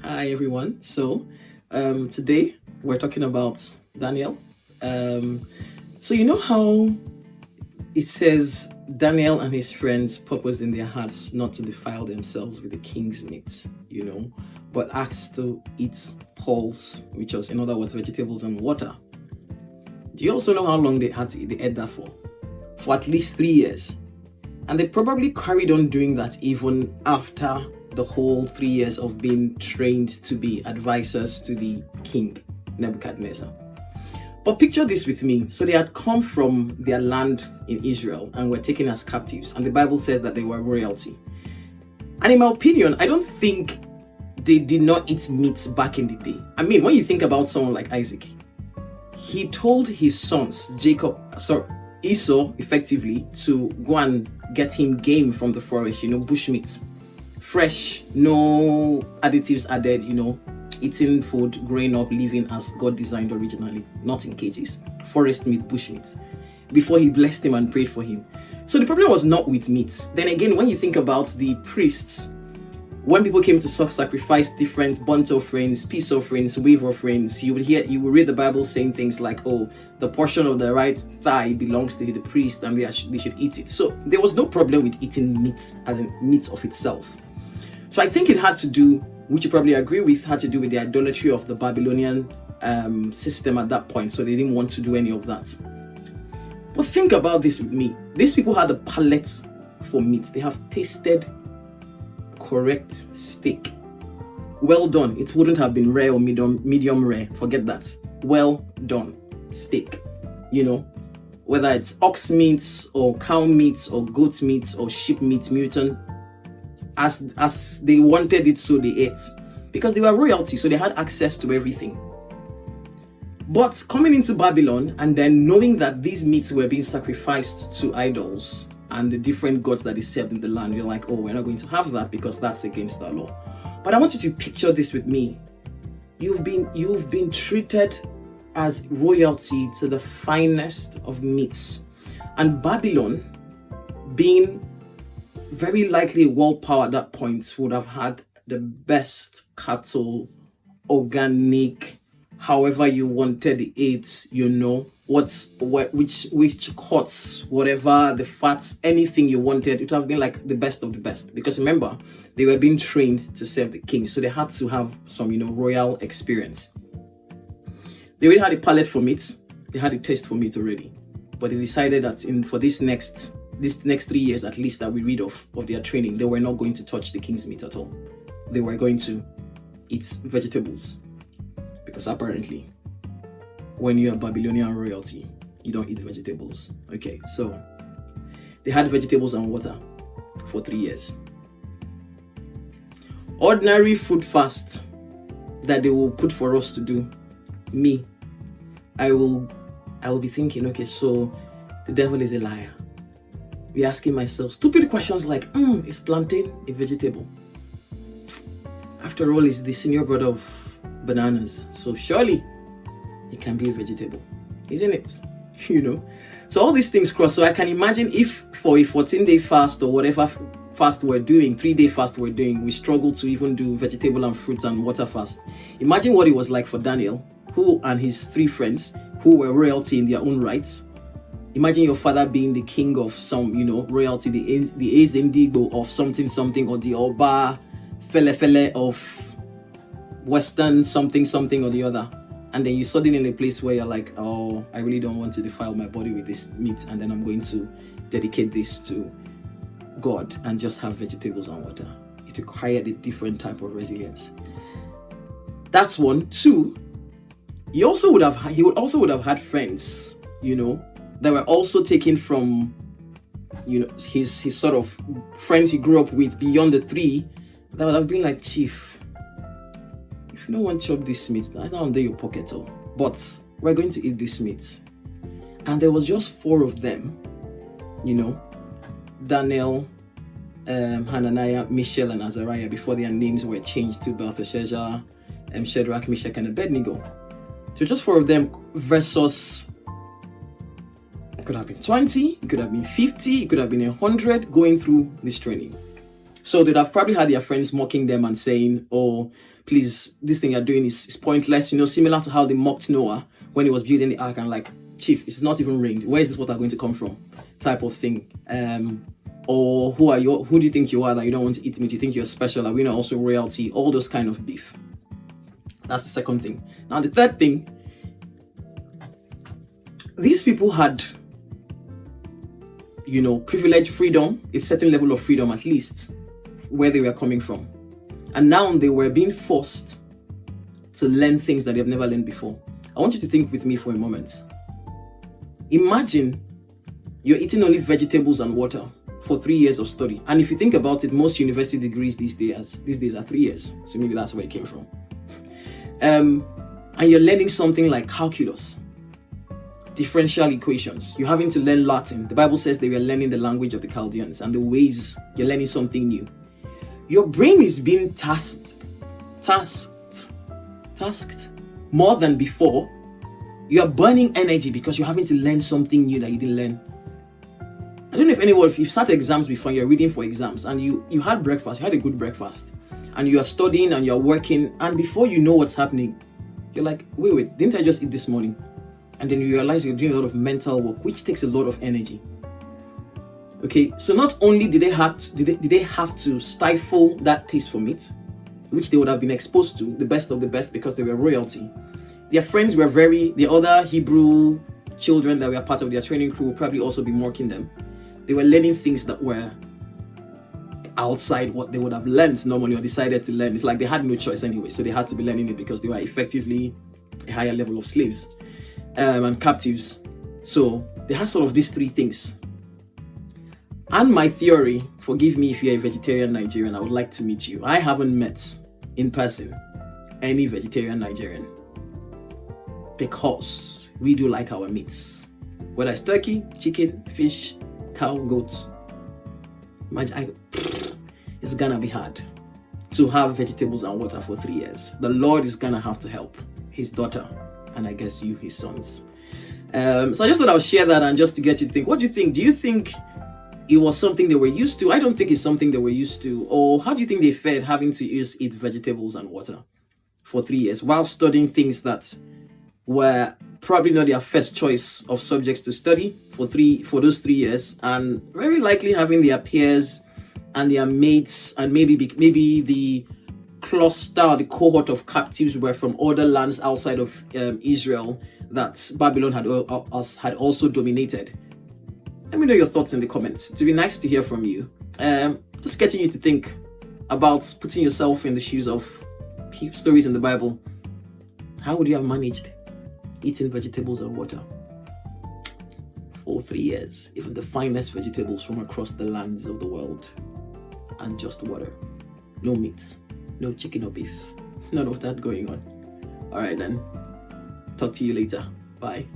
Hi everyone. Today we're talking about Daniel. Um, so you know how it says Daniel and his friends purposed in their hearts not to defile themselves with the king's meat, but asked to eat pulse, which was in other words vegetables and water. Do you also know how long they ate that for? For at least 3 years. And they probably carried on doing that even after the whole 3 years of being trained to be advisors to the king, Nebuchadnezzar. But picture this with me. So they had come from their land in Israel and were taken as captives. And the Bible said that they were royalty. And in my opinion, I don't think they did not eat meat back in the day. I mean, when you think about someone like Isaac, he told his sons, Esau, effectively, to go and get him game from the forest, bushmeat. Fresh, no additives added, eating food, growing up, living as God designed originally, not in cages. Forest meat, bushmeat. Before he blessed him and prayed for him. So the problem was not with meat. Then again, when you think about the priests, when people came to sacrifice different burnt offerings, peace offerings, wave offerings, you would read the Bible saying things like, oh, the portion of the right thigh belongs to the priest and they should eat it. So there was no problem with eating meat as in meat of itself. So I think it had to do, which you probably agree with, had to do with the idolatry of the Babylonian system at that point. So they didn't want to do any of that. But think about this with me. These people had a palate for meat. They have tasted correct steak. Well done. It wouldn't have been rare or medium rare. Forget that. Well done steak. Whether it's ox meat or cow meat or goat meat or sheep meat, mutant, as they wanted it, so they ate, because they were royalty, so they had access to everything. But coming into Babylon and then knowing that these meats were being sacrificed to idols and the different gods that they served in the land, you're like, oh, we're not going to have that because that's against our law. But I want you to picture this with me. You've been treated as royalty to the finest of meats. And Babylon, being very likely a world power at that point, would have had the best cattle, organic, however you wanted it, which cuts, whatever, the fats, anything you wanted, it would have been like the best of the best. Because remember, they were being trained to serve the king, so they had to have some, royal experience. They already had a palate for meat, they had a taste for meat already, but they decided that for this next 3 years at least that we read of their training, they were not going to touch the king's meat at all. They were going to eat vegetables. Because apparently, when you're Babylonian royalty, you don't eat vegetables. Okay, so they had vegetables and water for 3 years. Ordinary food fast that they will put for us to do. I will be thinking, okay, so the devil is a liar. Be asking myself stupid questions like, is plantain a vegetable? After all, it's the senior brother of bananas, so surely it can be a vegetable, isn't it? So all these things cross. So I can imagine if for a 14-day fast or whatever fast we're doing, 3-day fast we're doing, we struggle to even do vegetable and fruits and water fast. Imagine what it was like for Daniel, who and his 3 friends who were royalty in their own rights. Imagine your father being the king of some, royalty, the Ezendigo of something, or the Oba Fele of Western something or the other. And then you're suddenly in a place where you're like, oh, I really don't want to defile my body with this meat, and then I'm going to dedicate this to God and just have vegetables and water. It required a different type of resilience. That's one. 2, he would also have had friends, that were also taken from, his sort of friends he grew up with beyond the 3, that would have been like, chief, if you don't want to chop this meat, I don't under your pocket, but we're going to eat this meat. And there was just 4 of them, Daniel, Hananiah, Mishael, and Azariah, before their names were changed to Belteshazzar, Shadrach, Meshach, and Abednego. So just 4 of them versus, it could have been 20, it could have been 50, it could have been 100 going through this training. So they'd have probably had their friends mocking them and saying, oh, please, this thing you're doing is pointless, similar to how they mocked Noah when he was building the ark and like, chief, it's not even rained. Where is this water going to come from? Type of thing. Or who do you think you are that you don't want to eat meat? You think you're special? Are we not also royalty? All those kind of beef. That's the second thing. Now the third thing, these people had, privilege, freedom, a certain level of freedom at least, where they were coming from. And now they were being forced to learn things that they've never learned before. I want you to think with me for a moment. Imagine you're eating only vegetables and water for 3 years of study. And if you think about it, most university degrees these days are 3 years. So maybe that's where it came from. And you're learning something like calculus, differential equations. You're having to learn Latin. The Bible says they were learning the language of the Chaldeans and the ways you're learning something new. Your brain is being tasked more than before. You are burning energy because you're having to learn something new that you didn't learn. I don't know if you've sat exams before, you're reading for exams, and you had breakfast, you had a good breakfast, and you are studying and you're working, and before you know what's happening, you're like, wait, didn't I just eat this morning? And then you realize you're doing a lot of mental work, which takes a lot of energy. Okay, so not only did they have to stifle that taste for meat, which they would have been exposed to, the best of the best, because they were royalty. Their friends were the other Hebrew children that were part of their training crew would probably also be mocking them. They were learning things that were outside what they would have learned normally or decided to learn. It's like they had no choice anyway, so they had to be learning it because they were effectively a higher level of slaves and captives. So they had sort of these three things. And my theory, forgive me if you're a vegetarian Nigerian, I would like to meet you. I haven't met in person any vegetarian Nigerian because we do like our meats. Whether it's turkey, chicken, fish, cow, goat, it's gonna be hard to have vegetables and water for 3 years. The Lord is gonna have to help his daughter and I guess you, his sons. So I just thought I would share that and just to get you to think. What do you think? Do you think it was something they were used to? I don't think it's something they were used to. Or how do you think they fared having to eat vegetables and water for 3 years while studying things that were probably not their first choice of subjects to study for those 3 years, and very likely having their peers and their mates and maybe the cluster, the cohort of captives were from other lands outside of Israel that Babylon had also dominated. Let me know your thoughts in the comments. It would be nice to hear from you. Just getting you to think about putting yourself in the shoes of stories in the Bible. How would you have managed eating vegetables and water for 3 years? Even the finest vegetables from across the lands of the world, and just water. No meat, no chicken or beef. None of that going on. All right then. Talk to you later. Bye.